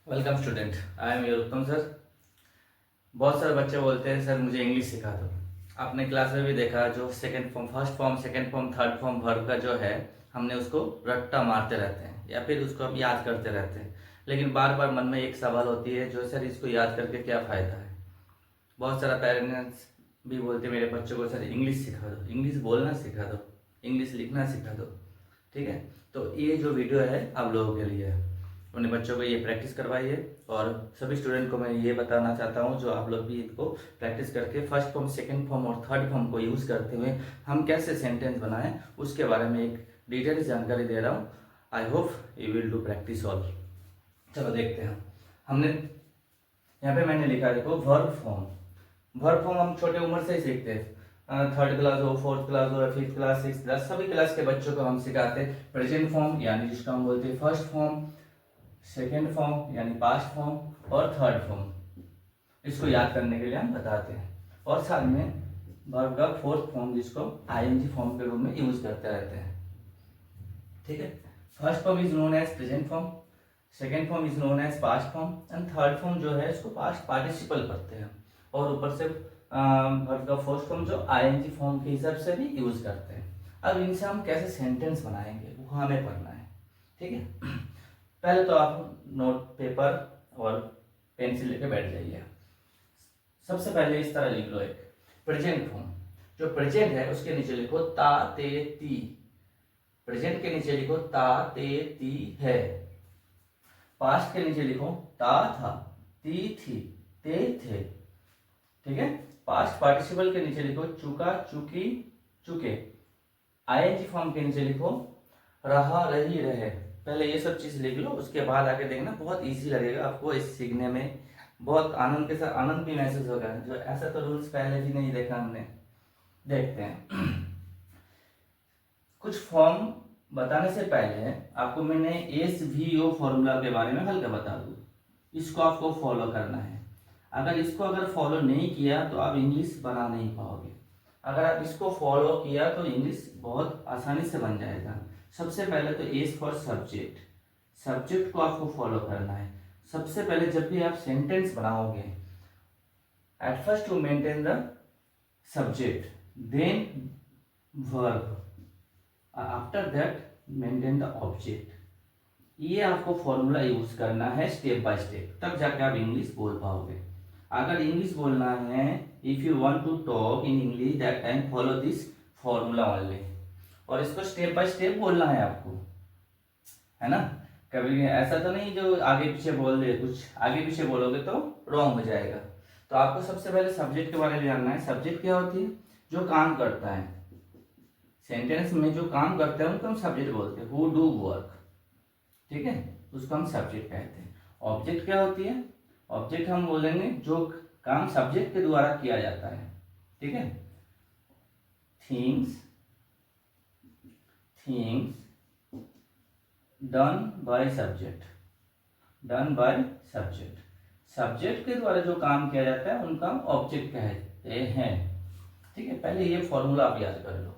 Welcome student, I am your उत्तम sir. बहुत सारे बच्चे बोलते हैं सर मुझे इंग्लिश सिखा दो। आपने क्लास में भी देखा जो second form, first form, second form, third form verb का जो है हमने उसको रट्टा मारते रहते हैं या फिर उसको हम याद करते रहते हैं। लेकिन बार बार मन में एक सवाल होती है जो सर इसको याद करके क्या फ़ायदा है। बहुत सारा पेरेंट्स भी बोलते हैं मेरे बच्चों को सर इंग्लिश सिखा दो, इंग्लिश बोलना सिखा दो, इंग्लिश लिखना सिखा दो। ठीक है, तो ये जो वीडियो है आप लोगों के लिए है। अपने बच्चों को ये प्रैक्टिस करवाइए और सभी स्टूडेंट को मैं ये बताना चाहता हूँ जो आप लोग भी इसको प्रैक्टिस करके फर्स्ट फॉर्म, सेकंड फॉर्म और थर्ड फॉर्म को यूज़ करते हुए हम कैसे सेंटेंस बनाएं उसके बारे में एक डिटेल्स जानकारी दे रहा हूँ। I hope you will do practice all. चलो देखते हैं। हमने यहाँ पे मैंने लिखा है, देखो वर्ब फॉर्म। वर्ब फॉर्म हम छोटे उम्र से ही सीखते हैं। थर्ड क्लास हो, फोर्थ क्लास हो, फिफ्थ क्लास, सिक्स क्लास, सभी क्लास के बच्चों को हम सिखाते हैं प्रेजेंट फॉर्म यानी जिसको हम बोलते हैं फर्स्ट फॉर्म, सेकेंड फॉर्म यानी पास्ट फॉर्म और थर्ड फॉर्म। इसको याद करने के लिए हम बताते हैं और साथ में वर्ब का फोर्थ फॉर्म जिसको आईएनजी फॉर्म के रूप में यूज करते रहते हैं। ठीक है, first form is known as present form, second form is known as past form and third form जो है इसको पास्ट पार्टिसिपल करते हैं और ऊपर से वर्ब का फोर्थ फॉर्म जो आईएनजी फॉर्म के हिसाब से भी यूज करते हैं। अब इनसे हम कैसे सेंटेंस बनाएंगे वो हमें पढ़ना है। ठीक है, पहले तो आप नोट पेपर और पेंसिल लेके बैठ जाइए। सबसे पहले इस तरह लिख लो एक प्रेजेंट फॉर्म। जो प्रेजेंट है उसके नीचे लिखो ता ते ती। प्रेजेंट के नीचे लिखो ता ते ती है। पास्ट के नीचे लिखो ता था, ती थी, ते थे। ठीक है, पास्ट पार्टिसिपल के नीचे लिखो चुका, चुकी, चुके। आईएनजी फॉर्म के नीचे लिखो रहा, रही, रहे। पहले ये सब चीज लिख लो, उसके बाद आके देखना बहुत इजी लगेगा आपको इस सीखने में। बहुत आनंद के साथ आनंद भी महसूस होगा। जो ऐसा तो रूल्स पहले भी नहीं देखा हमने। देखते हैं। कुछ फॉर्म बताने से पहले आपको मैंने एसवीओ फॉर्मूला के बारे में हल्का बता दूं। इसको आपको फॉलो करना है। अगर फॉलो नहीं किया तो आप इंग्लिश बना नहीं पाओगे। अगर आप इसको फॉलो किया तो इंग्लिश बहुत आसानी से बन जाएगा। सबसे पहले तो एस फॉर सब्जेक्ट। सब्जेक्ट को आपको फॉलो करना है। सबसे पहले जब भी आप सेंटेंस बनाओगे, at first to maintain the subject, then verb, after that maintain the object. ये आपको फॉर्मूला यूज करना है स्टेप बाय स्टेप, तब जाके आप इंग्लिश बोल पाओगे। अगर इंग्लिश बोलना है, if you want to talk in English that time follow this formula only. और इसको स्टेप बाय स्टेप बोलना है आपको, है ना। कभी ऐसा तो नहीं जो आगे पीछे बोल दे, कुछ आगे पीछे बोलोगे तो रॉन्ग हो जाएगा। तो आपको सबसे पहले सब्जेक्ट के बारे में जानना है। सब्जेक्ट क्या होती है? जो काम करता है। सेंटेंस में जो काम करते हैं उनको हम सब्जेक्ट बोलते हैं, हु डू वर्क। ठीक है, उसको हम सब्जेक्ट कहते हैं। ऑब्जेक्ट क्या होती है? ऑब्जेक्ट हम बोलेंगे जो काम सब्जेक्ट के द्वारा किया जाता है। ठीक है, things, things done by subject, done by subject. Subject के द्वारा जो काम किया जाता है उनका हम ऑब्जेक्ट कहते हैं। ठीक है, पहले ये फॉर्मूला आप याद कर लो,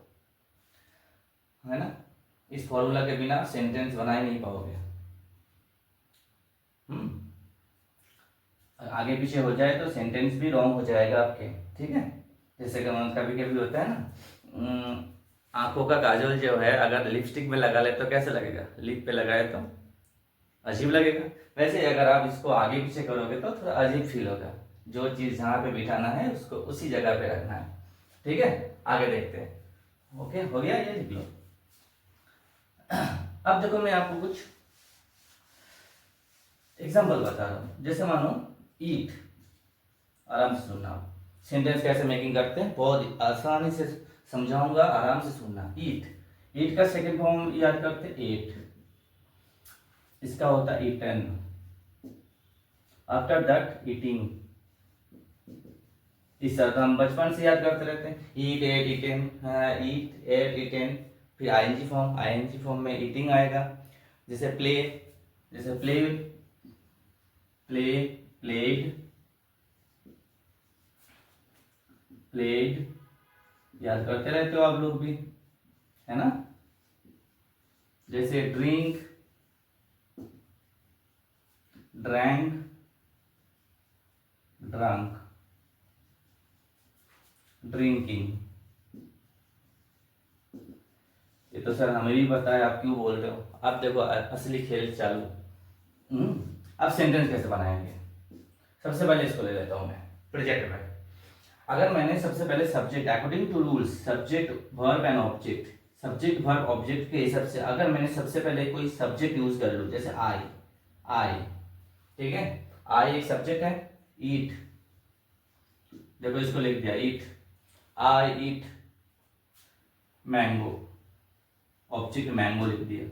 है ना। इस फॉर्मूला के बिना सेंटेंस बना ही नहीं पाओगे। आगे पीछे हो जाए तो सेंटेंस भी रॉन्ग हो जाएगा आपके। ठीक है, जैसे कभी कभी होता है ना, आंखों का काजल जो है अगर लिपस्टिक में लगा ले तो कैसे लगेगा? लिप पे लगाए तो अजीब लगेगा। वैसे अगर आप इसको आगे पीछे करोगे तो थोड़ा अजीब फील होगा। जो चीज जहाँ पे बिठाना है उसको उसी जगह पे रखना है। ठीक है, आगे देखते हैं। ओके, हो गया, ये लिख लो। अब देखो मैं आपको कुछ एग्जाम्पल बता रहा हूं। जैसे मानो ईट, आराम से सुनना। सेंटेंस कैसे मेकिंग करते हैं बहुत आसानी से समझाऊंगा, आराम से सुनना। ईट, ईट का सेकंड फॉर्म याद करते हैं एट। इसका होता है ईटन। After that eating. इस तरह हम बचपन से याद करते रहते हैं, ईट एट ईटेन, ईट एट ईटेन। फिर आईएनजी फॉर्म, आईएनजी फॉर्म में ईटिंग आएगा। जैसे प्ले, जैसे प्ले, प्ले, प्लेड, प्लेड। याद करते रहते हो आप लोग भी, है ना। जैसे ड्रिंक, ड्रैंक, ड्रंक, ड्रिंकिंग। ये तो सर हमें भी पता है, आप क्यों बोल रहे हो। अब देखो असली खेल चालू। अब सेंटेंस कैसे बनाएंगे। सबसे पहले इसको ले लेता हूं मैं प्रोजेक्ट में। अगर मैंने सबसे पहले subject according to rules, subject verb and object, subject verb object के हिसाब से अगर मैंने सबसे पहले कोई सब्जेक्ट यूज कर लूं, जैसे आई, आई, ठीक है, आई एक सब्जेक्ट है। ईट, देखो इसको लिख दिया ईट, आई ईट मैंगो, ऑब्जेक्ट मैंगो लिख दिया,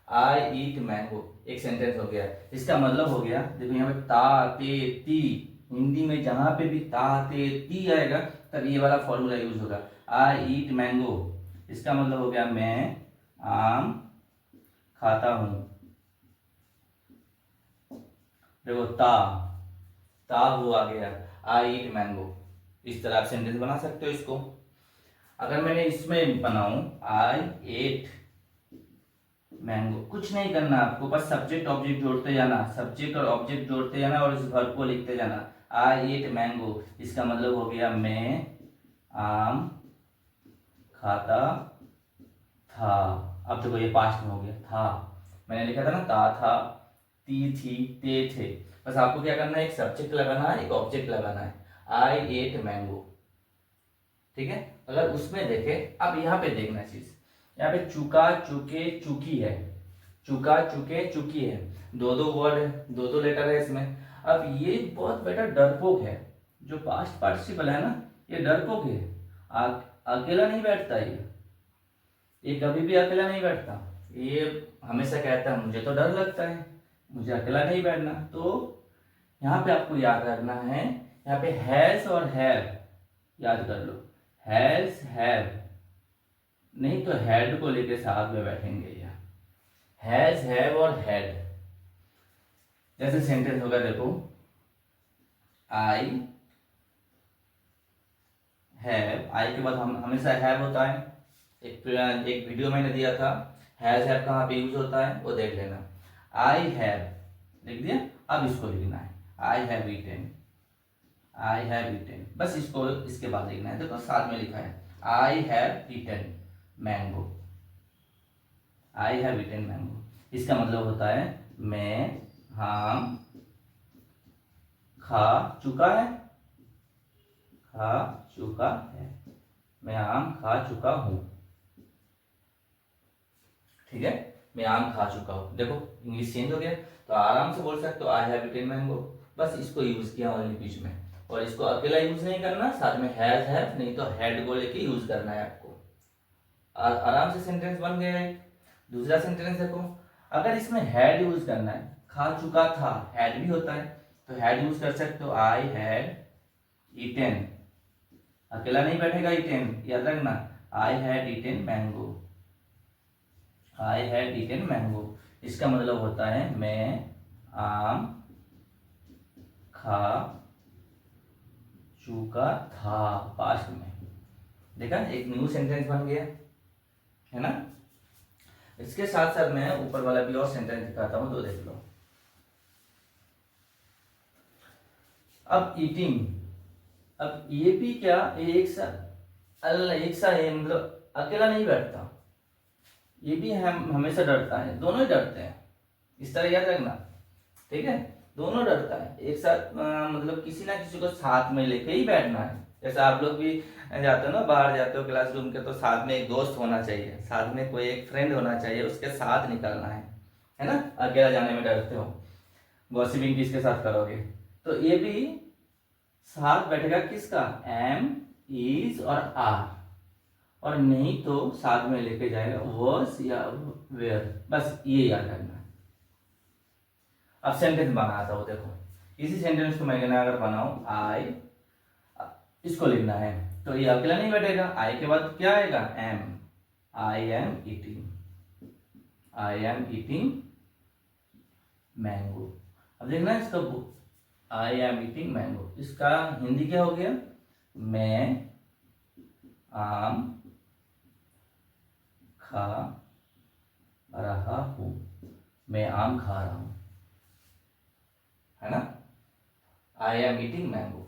आई ईट मैंगो, एक सेंटेंस हो गया। इसका मतलब हो गया, देखो यहाँ पे ता ते ती, हिंदी में जहां पे भी ता ते ती आएगा तब ये वाला फॉर्मूला यूज होगा, आई ईट मैंगो। इसका मतलब हो गया मैं आम खाता हूं। देखो ता, ता हुआ गया, आई ईट मैंगो। इस तरह आप सेंटेंस बना सकते हो इसको। अगर मैंने इसमें बनाऊं आई एट मैंगो, कुछ नहीं करना आपको, बस सब्जेक्ट ऑब्जेक्ट जोड़ते जाना, सब्जेक्ट और ऑब्जेक्ट जोड़ते जाना और इस वर्ब को लिखते जाना। आई एट मैंगो, इसका मतलब हो गया मैं आम खाता था। अब देखो ये पास्ट में हो गया, था मैंने लिखा था ना, था, ती थी, ते थे। बस आपको क्या करना है, एक सब्जेक्ट लगाना है, एक ऑब्जेक्ट लगाना है, आई एट मैंगो, ठीक है। अगर उसमें देखे, अब यहाँ पे देखना चीज, यहाँ पे चुका, चुके, चुकी है, चुका, चुके, चुकी है, दो दो वर्ड है, दो दो लेटर है इसमें। अब ये बहुत बेटा डरपोक है, जो पास्ट पार्टिसिपल है ना, ये डरपोक है, अकेला नहीं बैठता ये कभी भी अकेला नहीं बैठता। ये हमेशा कहता है मुझे तो डर लगता है, मुझे अकेला नहीं बैठना। तो यहाँ पे आपको याद रखना है, यहाँ पे हैज और हैव याद कर लो, हैज हैव, नहीं तो हैड को लेके साथ में बैठेंगे यहाँ, हैज हैव और हैड। जैसे सेंटेंस होगा देखो, आई हैव, आई के बाद हम हमेशा हैव होता है। एक वीडियो मैंने दिया था, हैज हैव कहाँ पे यूज होता है वो देख लेना। आई हैव लिख दिया, अब इसको लिखना है, I have eaten, I have eaten, बस इसको इसके बाद लिखना है। देखो साथ में लिखा है, I have eaten mango, I have eaten mango. इसका मतलब होता है मैं आम खा चुका है, खा चुका है, मैं आम खा चुका हूं, ठीक है, मैं आम खा चुका हूं। देखो इंग्लिश चेंज हो गया, तो आराम से बोल सकते हो आई हैव ईटेन मैंगो, बस इसको यूज किया ओनली बीच में। और इसको अकेला यूज नहीं करना, साथ में हैज हैव नहीं तो हैड को लेके यूज करना है आपको। आराम से सेंटेंस बन गया है। दूसरा सेंटेंस देखो, अगर इसमें हैड यूज करना है, खा चुका था, हैड भी होता है, तो हैड यूज कर सकते हो, आई हैड ईटेन, अकेला नहीं बैठेगा ईटेन, याद रखना, I had eaten mango, I had eaten mango. इसका मतलब होता है मैं आम खा चुका था, पास्ट में। देखा, एक न्यू सेंटेंस बन गया है ना। इसके साथ साथ मैं ऊपर वाला भी और सेंटेंस दिखाता हूं, तो देख लो। अब ईटिंग, अब ये भी क्या एक सा है, मतलब अकेला नहीं बैठता, ये भी हम हमेशा डरता है, दोनों ही डरते हैं, इस तरह याद रखना, ठीक है। दोनों डरता है एक साथ, मतलब किसी ना किसी को साथ में लेके ही बैठना है। जैसे आप लोग भी जाते हो ना, बाहर जाते हो क्लासरूम के, तो साथ में एक दोस्त होना चाहिए, साथ में कोई एक फ्रेंड होना चाहिए, उसके साथ निकलना है ना। अकेला जाने में डरते हो, गॉसिपिंग किसके साथ करोगे। तो ये भी साथ बैठेगा किसका, एम, इज और आर, और नहीं तो साथ में लेके जाएगा वर्स या वेयर, बस ये याद रखना है। अब सेंटेंस बनाता हूं, देखो इसी सेंटेंस को मैं अगर बनाऊं, आई, इसको लिखना है, तो ये अकेला नहीं बैठेगा, आई के बाद क्या आएगा, am, I am eating, I am eating mango. अब देखना इसका, आई एम ईटिंग मैंगो, इसका हिंदी क्या हो गया, मैं आम खा रहा हूं, मैं आम खा रहा हूं। है ना, आई एम ईटिंग मैंगो।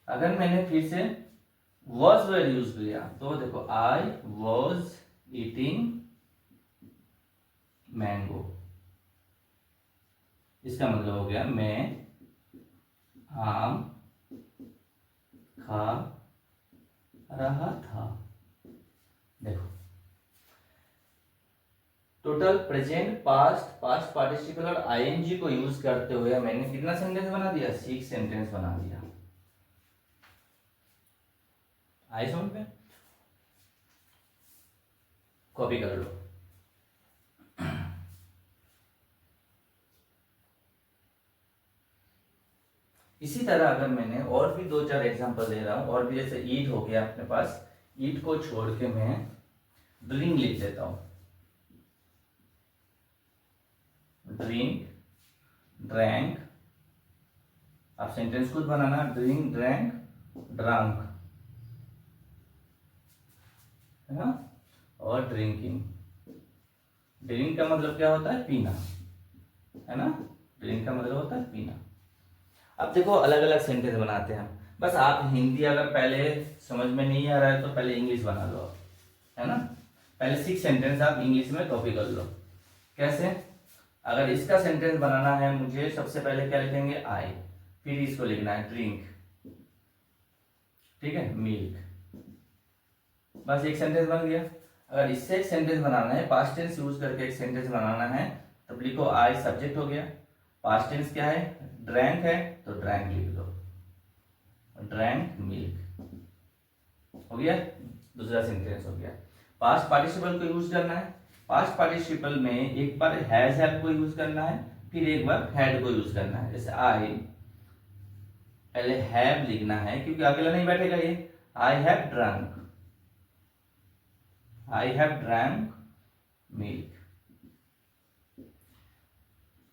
अगर मैंने फिर से वॉज वेर यूज किया तो देखो आई वॉज ईटिंग मैंगो, इसका मतलब हो गया मैं आम खा रहा था। देखो total present past past participle और आईएनजी को यूज करते हुए मैंने कितना सेंटेंस बना दिया, 6 सेंटेंस बना दिया। आई समझ में, कॉपी कर लो। इसी तरह अगर मैंने और भी 2-4 एग्जांपल दे रहा हूं, और भी जैसे ईट हो गया अपने पास, ईट को छोड़ के मैं ड्रिंक लिख देता हूं, ड्रिंक ड्रैंक, आप सेंटेंस खुद बनाना, ड्रिंक ड्रैंक ड्रंक, है ना, और ड्रिंकिंग। ड्रिंक का मतलब क्या होता है, पीना, है ना, ड्रिंक का मतलब होता है पीना। अब देखो अलग अलग सेंटेंस बनाते हैं हम, बस आप हिंदी अगर पहले समझ में नहीं आ रहा है तो पहले इंग्लिश बना लो आप, है ना, पहले 6 सेंटेंस आप इंग्लिश में कॉपी कर लो। कैसे, अगर इसका सेंटेंस बनाना है मुझे, सबसे पहले क्या लिखेंगे, आई, फिर इसको लिखना है ड्रिंक, ठीक है, मिल्क, बस एक सेंटेंस बन गया। अगर इससे एक सेंटेंस बनाना है, पास्ट टेंस यूज करके एक सेंटेंस बनाना है, तब लिखो आई सब्जेक्ट हो गया, पास्ट टेंस क्या है, ड्रैंक है तो ड्रैंक लिख दो, ड्रैंक मिल्क, हो गया, दूसरा सेंटेंस हो गया। पास्ट पार्टिसिपल को यूज करना है, पास्ट पार्टिसिपल में एक बार हैज हैव को यूज करना है, फिर एक बार हैड को यूज करना है। जैसे आई, पहले हैव लिखना है क्योंकि अकेला नहीं बैठेगा ये, I have drunk, I have drank milk.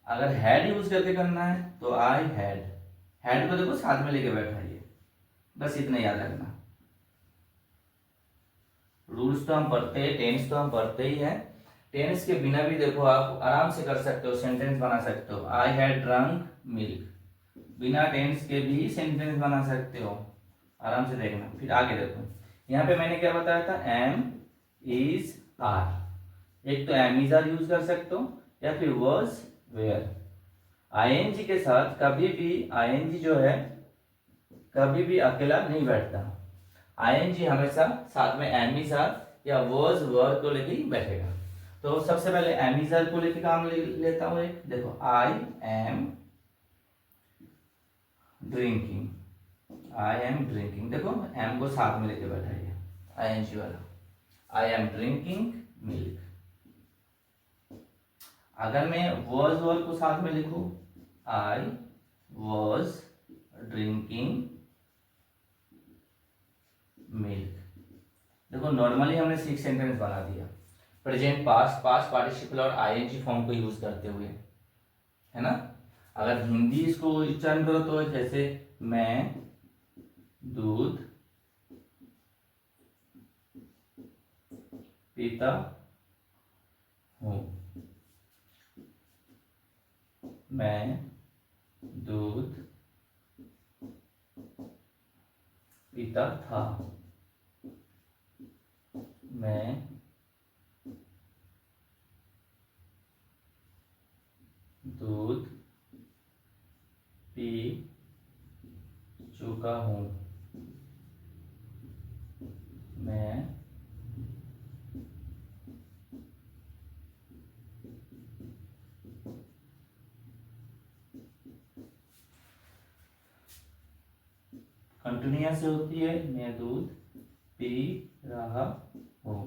अगर हैड यूज करके करना है तो आई हैड, हैड को देखो साथ में लेके बैठाइए, बस इतना याद रखना। रूल्स तो हम पढ़ते हैं, टेंस तो हम पढ़ते ही हैं, टेंस के बिना भी देखो आप आराम से कर सकते हो, सेंटेंस बना सकते हो, आई हैड ड्रंक मिल्क, बिना टेंस के भी सेंटेंस बना सकते हो, आराम से देखना। फिर आगे देखो, यहाँ पे मैंने क्या बताया था, एम इज आर, एक तो एम इज आर यूज कर सकते हो या फिर वर्स वेयर। आईएनजी के साथ कभी भी आईएनजी जो है कभी भी अकेला नहीं बैठता, आईएनजी हमेशा साथ में एम इज आर या वर्स वर को लेके ही बैठेगा। तो सबसे पहले एम इज आर को लेके काम लेता हूं एक, देखो I am drinking, I am drinking, देखो एम को साथ में लेके बैठाइए, आईएनजी वाला, आई एम ड्रिंकिंग मिल्क। अगर मैं वॉज वर को साथ में लिखूं, आई वॉज ड्रिंकिंग मिल्क, देखो नॉर्मली हमने 6 सेंटेंस बना दिया, प्रेजेंट पास्ट पास्ट पार्टिसिपल और आईएनजी फॉर्म को यूज करते हुए, है ना। अगर हिंदी इसको उच्चारण करो तो जैसे मैं दूध पीता हूं, मैं दूध पीता था, मैं दूध पी चुका हूं, मैं कंटिन्यूअस होती है, मैं दूध पी रहा हूं।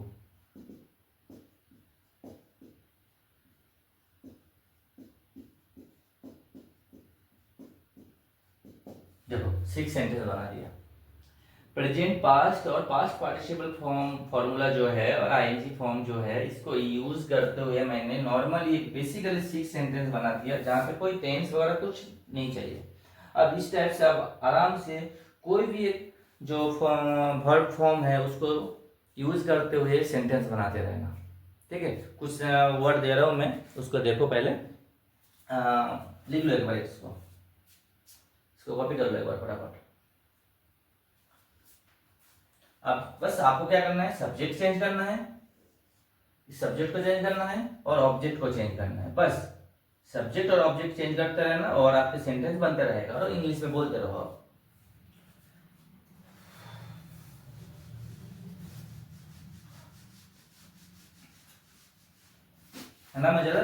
देखो 6 सेंटेंस बना दिया। प्रेजेंट पास्ट और पास्ट पार्टिसिपल फॉर्म फॉर्मूला जो है और आईएनजी फॉर्म जो है, इसको यूज करते हुए मैंने नॉर्मली बेसिकली 6 सेंटेंस बना दिया, जहां पे कोई टेंस वगैरह कुछ नहीं चाहिए। अब इस टाइप से आप आराम से कोई भी एक जो वर्ब फॉर्म है उसको यूज करते हुए सेंटेंस बनाते रहना, ठीक है। कुछ वर्ड दे रहा हूं मैं, उसको देखो पहले, लिख लो एक बार इसको, इसको कॉपी कर लो एक बार फटाफट। अब बस आपको क्या करना है, सब्जेक्ट चेंज करना है, इस सब्जेक्ट को चेंज करना है और ऑब्जेक्ट को चेंज करना है, बस सब्जेक्ट और ऑब्जेक्ट चेंज करते रहना और आपके सेंटेंस बनते रहेगा और इंग्लिश में बोलते रहो आप। है ना। मैं जरा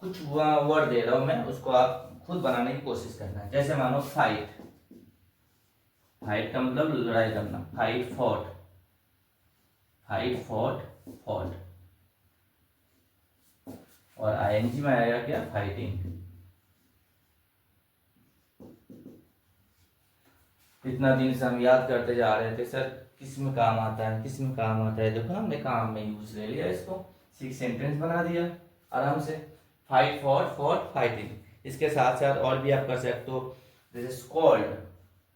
कुछ वर्ड दे रहा हूं मैं, उसको आप खुद बनाने की कोशिश करना है। जैसे मानो फाइट, फाइट का मतलब लड़ाई करना, fight fought, fight fought fought, और आईएनजी में आएगा क्या, फाइटिंग। इतना दिन से हम याद करते जा रहे थे सर किस में काम आता है, किस में काम आता है, देखो हमने काम में यूज ले लिया इसको, 6 सेंटेंस बना दिया आराम से। Fight fought fought fighting. इसके साथ साथ और भी आप कर सकते हो, जैसे स्कॉल्ड,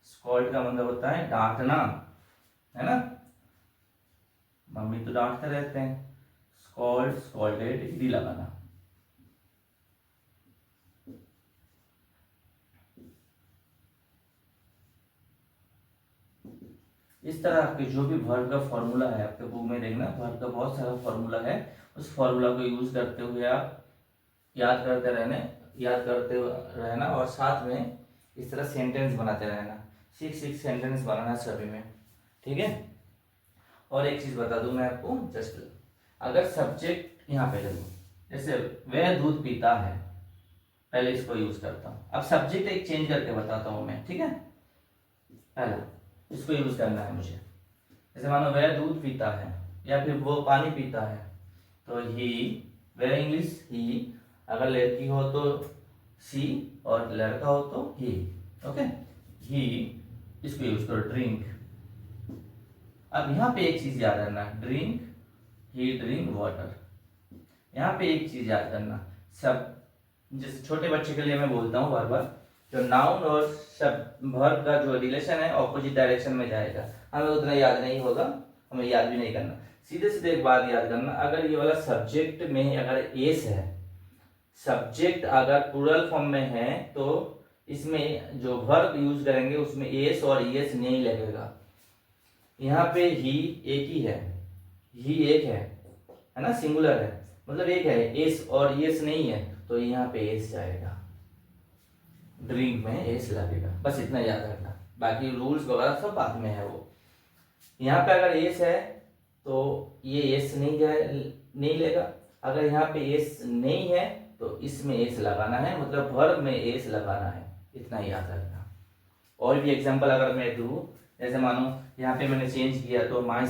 स्कॉल्ड का मतलब होता है डांटना, है ना, मम्मी तो डांटते रहते हैं। स्कॉल्ड, स्कॉल्डेड, ईडी लगाना। इस तरह आपके जो भी वर्ब का फॉर्मूला है, आपके बुक में देखना वर्ब का बहुत सारा फॉर्मूला है, उस फॉर्मूला को यूज करते हुए आप याद करते रहना और साथ में इस तरह सेंटेंस बनाते रहना। 6 सेंटेंस बनाना सभी में, ठीक है। और एक चीज बता दूं मैं आपको, जस्ट अगर सब्जेक्ट यहाँ पे देखो, जैसे वह दूध पीता है, पहले इसको यूज करता हूँ। अब सब्जेक्ट एक चेंज करके बताता हूँ मैं, ठीक है। पहला इसको यूज करना है मुझे। जैसे मानो वह दूध पीता है या फिर वो पानी पीता है, तो ही, वह इंग्लिश ही, अगर लड़की हो तो सी और लड़का हो तो ही, ओके। ही, इसको यूज करो, ड्रिंक। अब यहाँ पे एक चीज याद रखना, ड्रिंक, ही ड्रिंक वाटर। यहाँ पे एक चीज याद करना, सब जैसे छोटे बच्चे के लिए मैं बोलता हूँ बार बार, जो नाउन और सब वर्ब का जो रिलेशन है ऑपोजिट डायरेक्शन में जाएगा। हमें उतना याद नहीं होगा, हमें याद भी नहीं करना। सीधे सीधे एक बात याद करना, अगर ये वाला सब्जेक्ट में अगर एस है, सब्जेक्ट अगर प्लूरल फॉर्म में है, तो इसमें जो वर्ब यूज करेंगे उसमें एस और ईएस नहीं लगेगा। यहाँ पे ही एक ही है, ही एक है ना, सिंगुलर है, मतलब एक है, एस और ईएस नहीं है, तो यहाँ पे एस जाएगा, ड्रिंक में एस लगेगा, बस इतना याद रखना। बाकी रूल्स वगैरह सब बाद में है वो। यहाँ पे अगर एस है तो ये एस नहीं लेगा, अगर यहाँ पे एस नहीं है तो इसमें एस लगाना है, मतलब वर्ब में एस लगाना है, इतना याद रखना। और भी एग्जांपल अगर मैं दूं, जैसे मानो यहाँ पे मैंने चेंज किया तो माय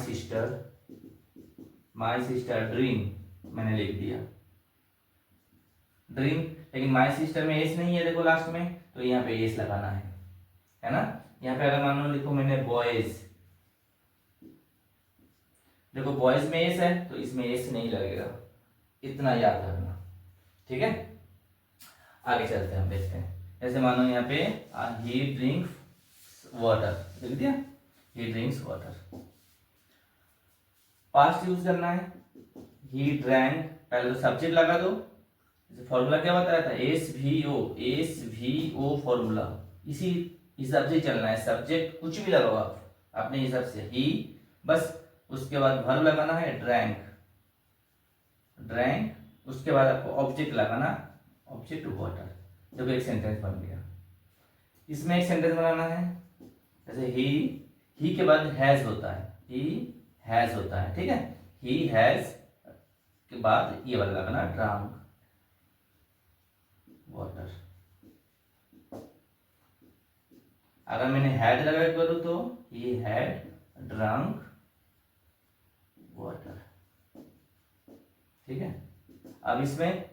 सिस्टर ड्रिंक मैंने लिख दिया, ड्रिंक, लेकिन माय सिस्टर में एस नहीं है, देखो लास्ट में, तो यहाँ पे एस लगाना है ना। यहाँ पे अगर मान लो लिखो मैंने बॉयज, देखो बॉयज में एस है तो इसमें एस नहीं लगेगा, इतना याद रखना, ठीक है। आगे चलते हैं, हम देखते हैं। जैसे मानो यहाँ पे ही ड्रिंक वाटर लिख दिया, ही ड्रिंक्स वाटर। पास्ट यूज करना है, ही ड्रैंक, पहले तो सब्जेक्ट लगा दो, फॉर्मूला क्या बताया था, एस वी ओ फॉर्मूला, इसी हिसाब से चलना है। सब्जेक्ट कुछ भी लगाओ आप अपने हिसाब से, ही, बस उसके बाद वर्ब लगाना है, ड्रैंक, उसके बाद आपको ऑब्जेक्ट लगाना, ऑब्जेक्ट वाटर। देखो एक सेंटेंस बन गया। इसमें एक सेंटेंस बनाना है, जैसे ही के बाद हैज होता है, ही हैज होता है, ठीक है। ही हैज के बाद ये वाला लगाना, ड्रंक वाटर। अगर मैंने हैड लगा करूं तो ही हैड ड्रंक वाटर, ठीक है। अब इसमें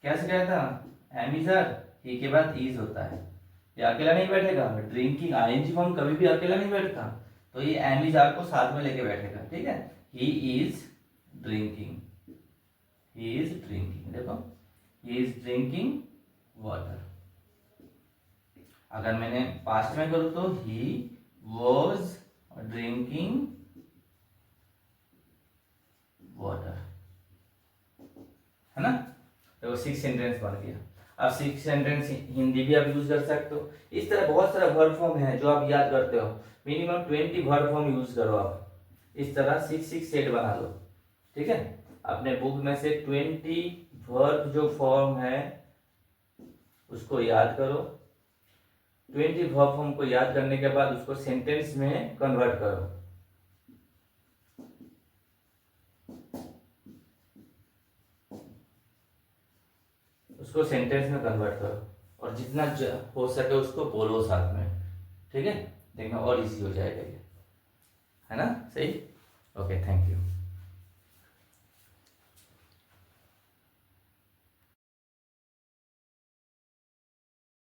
कैसे क्या था, एमिजर, ही के बाद इज होता है, ये अकेला नहीं बैठेगा, ड्रिंकिंग आईएनजी फॉर्म कभी भी अकेला नहीं बैठता, तो ये एमिजर को साथ में लेके बैठेगा, ठीक है। ही इज ड्रिंकिंग, देखो ही इज ड्रिंकिंग वाटर। अगर मैंने पास्ट में करूं तो ही वॉज ड्रिंकिंग वाटर, है ना। तो 6 सेंटेंस बन गया। आप 6 सेंटेंस हिंदी भी आप यूज कर सकते हो। इस तरह बहुत सारा वर्ब फॉर्म है जो आप याद करते हो। मिनिमम 20 वर्ब फॉर्म यूज करो आप। इस तरह 6 सेट बना लो, ठीक है। अपने बुक में से 20 वर्ब जो फॉर्म है उसको याद करो। 20 वर्ब फॉर्म को याद करने के बाद उसको सेंटेंस में कन्वर्ट करो। उसको सेंटेंस में कन्वर्ट करो और जितना हो सके उसको बोलो साथ में, ठीक है। देखना और इजी हो जाएगा ये, है ना। सही। Okay, thank you.